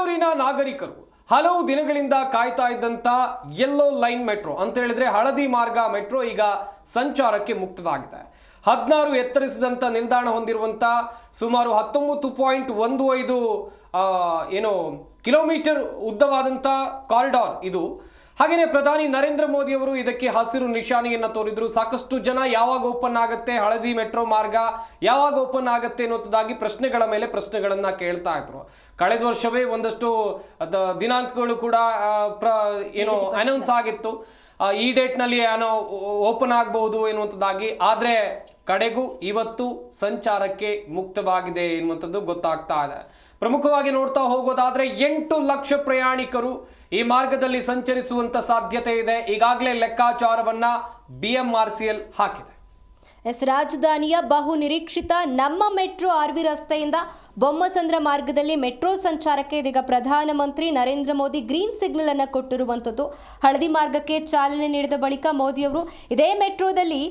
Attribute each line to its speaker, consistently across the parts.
Speaker 1: ಬೆಂಗಳೂರಿನ ನಾಗರಿಕರು ಹಲವು ದಿನಗಳಿಂದ ಕಾಯ್ತಾ ಇದ್ದಂತ ಯೆಲ್ಲೋ ಲೈನ್ ಮೆಟ್ರೋ ಅಂತ ಹೇಳಿದ್ರೆ ಹಳದಿ ಮಾರ್ಗ ಮೆಟ್ರೋ ಈಗ ಸಂಚಾರಕ್ಕೆ ಮುಕ್ತವಾಗಿದೆ. 16 ಎತ್ತರಿಸಿದಂತ ನಿಲ್ದಾಣ ಹೊಂದಿರುವಂತ ಸುಮಾರು 19.15 ಕಿಲೋಮೀಟರ್ ಉದ್ದವಾದಂತ ಕಾರಿಡಾರ್ ಇದು. ಹಾಗೇನೆ ಪ್ರಧಾನಿ ನರೇಂದ್ರ ಮೋದಿ ಅವರು ಇದಕ್ಕೆ ಹಸಿರು ನಿಶಾನೆಯನ್ನ ತೋರಿದ್ರು. ಸಾಕಷ್ಟು ಜನ ಯಾವಾಗ ಓಪನ್ ಆಗುತ್ತೆ ಹಳದಿ ಮೆಟ್ರೋ ಮಾರ್ಗ, ಯಾವಾಗ ಓಪನ್ ಆಗುತ್ತೆ ಅನ್ನೋದಾಗಿ ಪ್ರಶ್ನೆಗಳ ಮೇಲೆ ಪ್ರಶ್ನೆಗಳನ್ನ ಕೇಳ್ತಾ ಇದ್ರು. ಕಳೆದ ವರ್ಷವೇ ಒಂದಷ್ಟು ದಿನಾಂಕಗಳು ಕೂಡ ಅನೌನ್ಸ್ ಆಗಿತ್ತು, ಈ ಡೇಟ್ ನಲ್ಲಿ ಓಪನ್ ಆಗಬಹುದು ಎನ್ನುವಂಥದ್ದಾಗಿ. ಆದ್ರೆ ಕಡೆಗೂ ಇವತ್ತು ಸಂಚಾರಕ್ಕೆ ಮುಕ್ತವಾಗಿದೆ ಎನ್ನುವಂಥದ್ದು ಗೊತ್ತಾಗ್ತಾ ಇದೆ. ಪ್ರಮುಖವಾಗಿ ನೋಡ್ತಾ ಹೋಗೋದಾದ್ರೆ 8 ಲಕ್ಷ ಪ್ರಯಾಣಿಕರು ಈ ಮಾರ್ಗದಲ್ಲಿ ಸಂಚರಿಸುವಂತ ಸಾಧ್ಯತೆ ಇದೆ. ಈಗಾಗಲೇ ಲೆಕ್ಕಾಚಾರವನ್ನ BMRCL ಹಾಕಿದೆ.
Speaker 2: ರಾಜಧಾನಿಯ ಬಹು ನಿರೀಕ್ಷಿತ ನಮ್ಮ ಮೆಟ್ರೋ ಆರ್ವಿ ರಸ್ತೆಯಿಂದ ಬೊಮ್ಮಸಂದ್ರ ಮಾರ್ಗದಲ್ಲಿ ಮೆಟ್ರೋ ಸಂಚಾರಕ್ಕೆ ಇದೀಗ ಪ್ರಧಾನಮಂತ್ರಿ ನರೇಂದ್ರ ಮೋದಿ ಗ್ರೀನ್ ಸಿಗ್ನಲ್ ಅನ್ನು ಕೊಟ್ಟಿರುವಂಥದ್ದು. ಹಳದಿ ಮಾರ್ಗಕ್ಕೆ ಚಾಲನೆ ನೀಡಿದ ಬಳಿಕ ಮೋದಿ ಅವರು ಇದೇ ಮೆಟ್ರೋದಲ್ಲಿ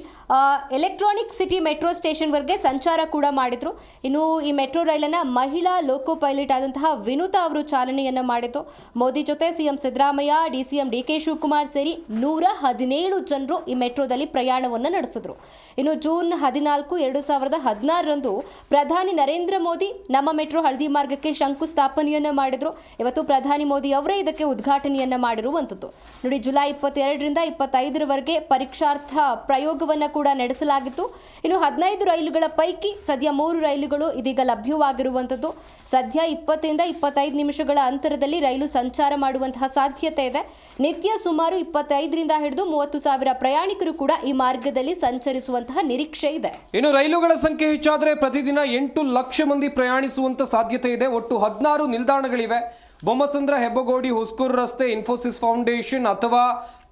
Speaker 2: ಎಲೆಕ್ಟ್ರಾನಿಕ್ ಸಿಟಿ ಮೆಟ್ರೋ ಸ್ಟೇಷನ್ವರೆಗೆ ಸಂಚಾರ ಕೂಡ ಮಾಡಿದ್ರು. ಇನ್ನು ಈ ಮೆಟ್ರೋ ರೈಲನ್ನು ಮಹಿಳಾ ಲೋಕೋ ಪೈಲಟ್ ಆದಂತಹ ವಿನುತಾ ಅವರು ಚಾಲನೆಯನ್ನ ಮಾಡಿದ್ದು. ಮೋದಿ ಜೊತೆ CM Siddaramaiah, DCM DK Shivakumar ಸೇರಿ 117 ಜನರು ಈ ಮೆಟ್ರೋದಲ್ಲಿ ಪ್ರಯಾಣವನ್ನು ನಡೆಸಿದ್ರು. ಇನ್ನು ಜೂನ್ 14, 2016ರಂದು ಪ್ರಧಾನಿ ನರೇಂದ್ರ ಮೋದಿ ನಮ್ಮ ಮೆಟ್ರೋ ಹಳದಿ ಮಾರ್ಗಕ್ಕೆ ಶಂಕುಸ್ಥಾಪನೆಯನ್ನ ಮಾಡಿದ್ರು. ಇವತ್ತು ಪ್ರಧಾನಿ ಮೋದಿ ಅವರೇ ಇದಕ್ಕೆ ಉದ್ಘಾಟನೆಯನ್ನ ಮಾಡಿರುವಂಥದ್ದು. ನೋಡಿ, ಜುಲೈ 22ರಿಂದ 25ರವರೆಗೆ ಪರೀಕ್ಷಾರ್ಥ ಪ್ರಯೋಗವನ್ನ ಕೂಡ ನಡೆಸಲಾಗಿತ್ತು. ಇನ್ನು 15 ರೈಲುಗಳ ಪೈಕಿ ಸದ್ಯ 3 ರೈಲುಗಳು ಇದೀಗ ಲಭ್ಯವಾಗಿರುವಂಥದ್ದು. ಸದ್ಯ 20ರಿಂದ 25 ನಿಮಿಷಗಳ ಅಂತರದಲ್ಲಿ ರೈಲು ಸಂಚಾರ ಮಾಡುವಂತಹ ಸಾಧ್ಯತೆ ಇದೆ. ನಿತ್ಯ ಸುಮಾರು 25ರಿಂದ ಹಿಡಿದು 30,000 ಪ್ರಯಾಣಿಕರು ಕೂಡ ಈ ಮಾರ್ಗದಲ್ಲಿ ಸಂಚರಿಸುವಂತಹ ನಿರೀಕ್ಷೆ ಇದೆ.
Speaker 1: ಇನ್ನು ರೈಲುಗಳ ಸಂಖ್ಯೆ ಹೆಚ್ಚಾದರೆ ಪ್ರತಿದಿನ 8 ಲಕ್ಷ ಮಂದಿ ಪ್ರಯಾಣಿಸುವಂತ ಸಾಧ್ಯತೆ ಇದೆ. ಒಟ್ಟು 16 ನಿಲ್ದಾಣಗಳಿವೆ. ಬೊಮ್ಮಸಂದ್ರ, ಹೆಬ್ಬಗೋಡಿ, ಹುಸ್ಕೂರು ರಸ್ತೆ, ಇನ್ಫೋಸಿಸ್ ಫೌಂಡೇಶನ್ ಅಥವಾ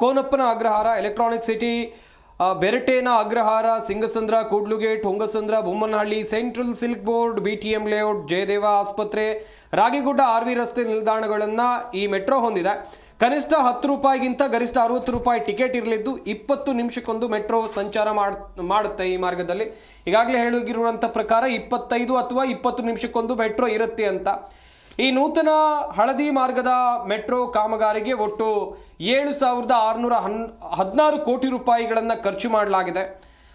Speaker 1: Konappana Agrahara, Electronic City, Beratena Agrahara, Singasandra, Kudlu Gate, Hongasandra, Bommanahalli, Central Silk Board, BTM Layout, Jayadeva ಆಸ್ಪತ್ರೆ, ರಾಗಿಗುಡ್ಡ ಆರ್ವಿ ರಸ್ತೆ ನಿಲ್ದಾಣಗಳನ್ನು ಈ ಮೆಟ್ರೋ ಹೊಂದಿದೆ. ಕನಿಷ್ಠ 10 ರೂಪಾಯಿಗಿಂತ ಗರಿಷ್ಠ 60 ರೂಪಾಯಿ ಟಿಕೆಟ್ ಇರಲಿದ್ದು 20 ನಿಮಿಷಕ್ಕೊಂದು ಮೆಟ್ರೋ ಸಂಚಾರ ಮಾಡುತ್ತೆ ಈ ಮಾರ್ಗದಲ್ಲಿ. ಈಗಾಗಲೇ ಹೇಳಿರುವಂಥ ಪ್ರಕಾರ 25 ಅಥವಾ 20 ನಿಮಿಷಕ್ಕೊಂದು ಮೆಟ್ರೋ ಇರುತ್ತೆ ಅಂತ. ಈ ನೂತನ ಹಳದಿ ಮಾರ್ಗದ ಮೆಟ್ರೋ ಕಾಮಗಾರಿಗೆ ಒಟ್ಟು 7,616 ಕೋಟಿ ರೂಪಾಯಿಗಳನ್ನು ಖರ್ಚು ಮಾಡಲಾಗಿದೆ.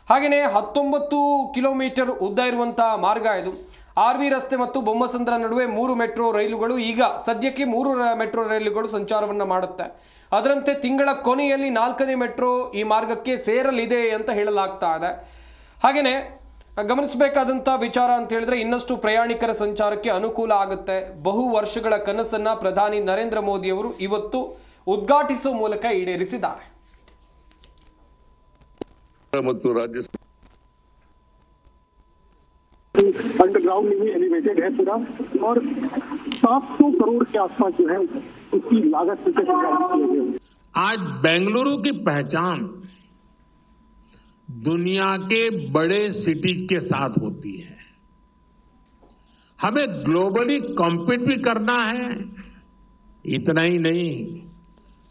Speaker 1: ಹಾಗೆಯೇ 19 ಕಿಲೋಮೀಟರ್ ಉದ್ದ ಇರುವಂಥ ಮಾರ್ಗ ಇದು. ಆರ್ವಿ ರಸ್ತೆ ಮತ್ತು ಬೊಮ್ಮಸಂದ್ರ ನಡುವೆ 3 ಮೆಟ್ರೋ ರೈಲುಗಳು, ಈಗ ಸದ್ಯಕ್ಕೆ 3 ಮೆಟ್ರೋ ರೈಲುಗಳು ಸಂಚಾರವನ್ನು ಮಾಡುತ್ತೆ. ಅದರಂತೆ ತಿಂಗಳ ಕೊನೆಯಲ್ಲಿ 4ನೇ ಮೆಟ್ರೋ ಈ ಮಾರ್ಗಕ್ಕೆ ಸೇರಲಿದೆ ಅಂತ ಹೇಳಲಾಗ್ತಾ ಇದೆ. ಹಾಗೆಯೇ ಗಮನಿಸಬೇಕಾದಂಥ ವಿಚಾರ ಅಂತ ಹೇಳಿದ್ರೆ ಇನ್ನಷ್ಟು ಪ್ರಯಾಣಿಕರ ಸಂಚಾರಕ್ಕೆ ಅನುಕೂಲ ಆಗುತ್ತೆ. ಬಹು ವರ್ಷಗಳ ಕನಸನ್ನ ಪ್ರಧಾನಿ ನರೇಂದ್ರ ಮೋದಿ ಅವರು ಇವತ್ತು ಉದ್ಘಾಟಿಸುವ ಮೂಲಕ ಈಡೇರಿಸಿದ್ದಾರೆ.
Speaker 3: अंडरग्राउंड में ही एलिवेटेड है पूरा और 700 करोड़ के आसपास जो है उसकी लागत से
Speaker 4: आज बेंगलुरु की पहचान दुनिया के बड़े सिटीज के साथ होती है. हमें ग्लोबली कॉम्पीट भी करना है, इतना ही नहीं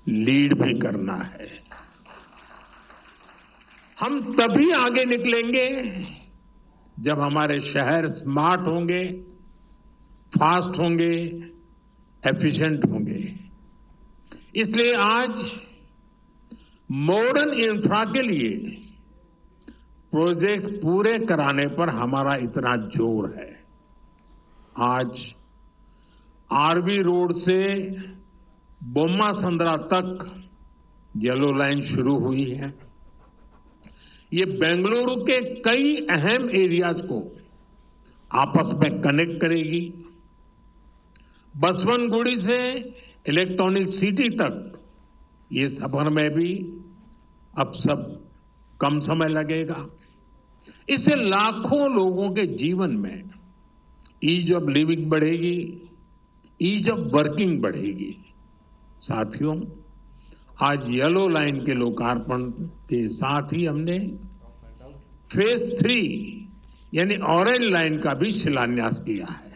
Speaker 4: लीड भी करना है. हम तभी आगे निकलेंगे जब हमारे शहर स्मार्ट होंगे, फास्ट होंगे, एफिशिएंट होंगे. इसलिए आज मॉडर्न इंफ्रा के लिए प्रोजेक्ट पूरे कराने पर हमारा इतना जोर है. आज आरवी रोड से बोम्मासंद्रा तक येलो लाइन शुरू हुई है. ये बेंगलुरु के कई अहम एरियाज को आपस में कनेक्ट करेगी. बसवनगुड़ी से इलेक्ट्रॉनिक सिटी तक ये सफर में भी अब सब कम समय लगेगा. इससे लाखों लोगों के जीवन में ईज ऑफ लिविंग बढ़ेगी, ईज ऑफ वर्किंग बढ़ेगी. साथियों, आज येलो लाइन के लोकार्पण के साथ ही हमने फेज 3 यानी ऑरेंज लाइन का भी शिलान्यास किया है.